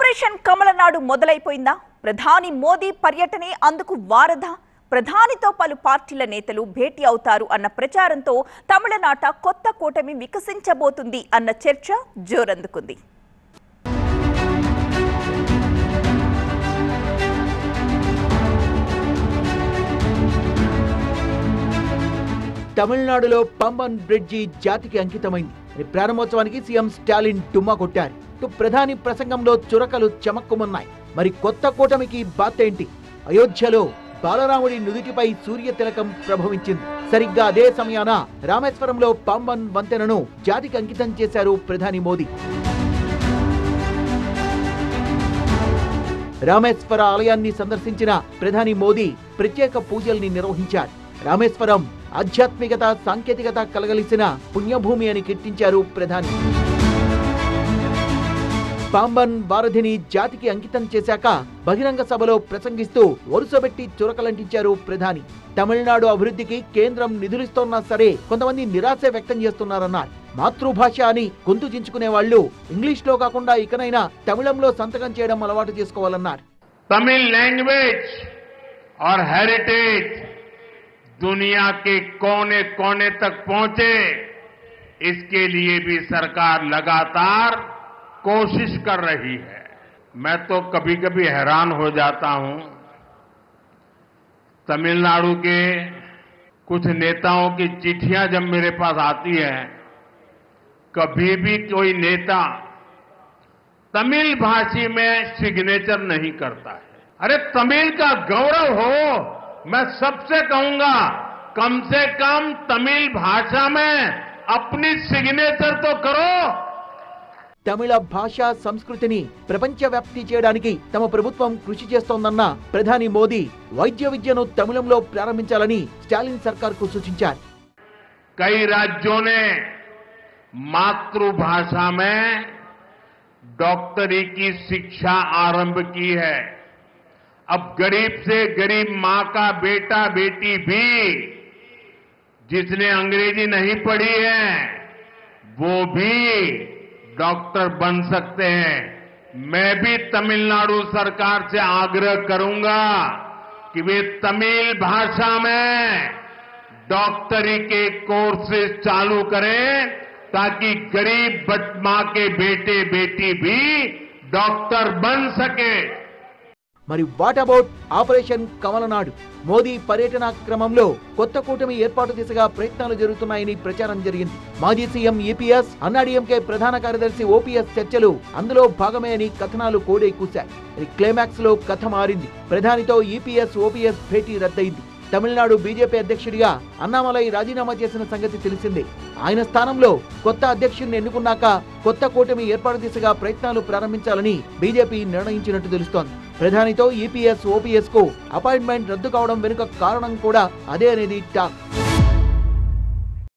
Operation కమలనాడు మొదలైపోయిందా? ప్రధాని మోదీ పర్యటనే అందుకు వారధా? ప్రధానితో పలు పార్టీల నేతలు భేటీ అవుతారు అన్న ప్రచారంతో తమిళనాట కొత్త కూటమి వికసించబోతుంది అన్న చర్చ జోరందుకుంది. తమిళనాడులో పంబన్ బ్రిడ్జి జాతికి అంకితమైంది. ప్రారంభోత్సవానికి సీఎం స్టాలిన్ డుమ్మా కొట్టారు. ప్రధాని ప్రసంగంలో చురకలు చమక్కుమన్నాయి. మరి కొత్త కూటమికి బాతేంటి? అయోధ్యలో బాలరాముడి నుదుటిపై సూర్య తిలకం ప్రభవించింది. సరిగ్గా అదే సమయాన రామేశ్వరంలో పంబన్ వంతెనను జాతికి అంకితం చేశారు ప్రధాని మోదీ. రామేశ్వర ఆలయాన్ని సందర్శించిన ప్రధాని మోదీ ప్రత్యేక పూజల్ని నిర్వహించారు. రామేశ్వరం ఆధ్యాత్మికత, సాంకేతికత కలగలిసిన పుణ్యభూమి అని కీర్తించారు ప్రధాని. పాంబన్ వారధిని జాతికి అంకితం చేశాక బహిరంగ సభలో ప్రసంగిస్తూ వరుసబెట్టి చురకలంటించారు ప్రధాని. తమిళనాడు అభివృద్ధికి కేంద్రం నిధులిస్తోన్నా సరే కొంతమంది నిరాశ వ్యక్తం చేస్తున్నారన్నారు. మాతృభాష అని గొంతు చించుకునే వాళ్ళు ఇంగ్లీష్ లో కాకుండా ఇకనైనా తమిళంలో సంతకం చేయడం అలవాటు చేసుకోవాలన్నారు. తమిళ లాంగ్వేజ్ और हेरिटेज दुनिया के कोने कोने तक पहुंचे, इसके लिए भी सरकार लगातार कोशिश कर रही है. मैं तो कभी कभी हैरान हो जाता हूं. तमिलनाडु के कुछ नेताओं की चिट्ठियां जब मेरे पास आती है, कभी भी कोई नेता तमिल भाषी में सिग्नेचर नहीं करता है. अरे तमिल का गौरव हो, मैं सबसे कहूंगा कम से कम तमिल भाषा में अपनी सिग्नेचर तो करो. తమిళ భాష సంస్కృతిని ప్రపంచవ్యాప్తి చేయడానికి తమ ప్రభుత్వం కృషి చేస్తోందన్న ప్రధాని మోదీ వైద్య విద్యను తమిళంలో ప్రారంభించాలని స్టాలిన్ సర్కార్కు సూచించారు. कई राज्यों ने मातृभाषा में डॉक्टरी की शिक्षा आरंभ की है. अब गरीब से गरीब मां का बेटा बेटी भी जिसने अंग्रेजी नहीं पढ़ी है वो भी डॉक्टर बन सकते हैं. मैं भी तमिलनाडु सरकार से आग्रह करूंगा कि वे तमिल भाषा में डॉक्टरी के कोर्सेज चालू करें ताकि गरीब मां के बेटे बेटी भी डॉक्टर बन सके. మరి వాట్ అబౌట్ ఆపరేషన్ కమలనాడు? మోదీ పర్యటన క్రమంలో కొత్త కూటమి ఏర్పాటు దిశగా ప్రయత్నాలు జరుగుతున్నాయని ప్రచారం జరిగింది. మాజీ సీఎం ఈపీఎస్, అన్నాడీఎంకే ప్రధాన కార్యదర్శి ఓపీఎస్ చర్చలు అందులో భాగమే అని కథనాలు కోడై కూశాయి. క్లైమాక్స్ లో కథ మారింది. ప్రధానితో ఈపీఎస్, ఓపీఎస్ భేటీ రద్దయింది. తమిళనాడు బీజేపీ అధ్యక్షుడిగా అన్నామలై రాజీనామా చేసిన సంగతి తెలిసిందే. ఆయన స్థానంలో కొత్త అధ్యక్షుడిని ఎన్నుకున్నాక కొత్త కూటమి ఏర్పాటు దిశగా ప్రయత్నాలు ప్రారంభించాలని బీజేపీ నిర్ణయించినట్టు తెలుస్తోంది. ప్రధానితో ఈపీఎస్, ఓపీఎస్ కు అపాయింట్మెంట్ రద్దు కావడం వెనుక కారణం కూడా అదే అనేది టాక్.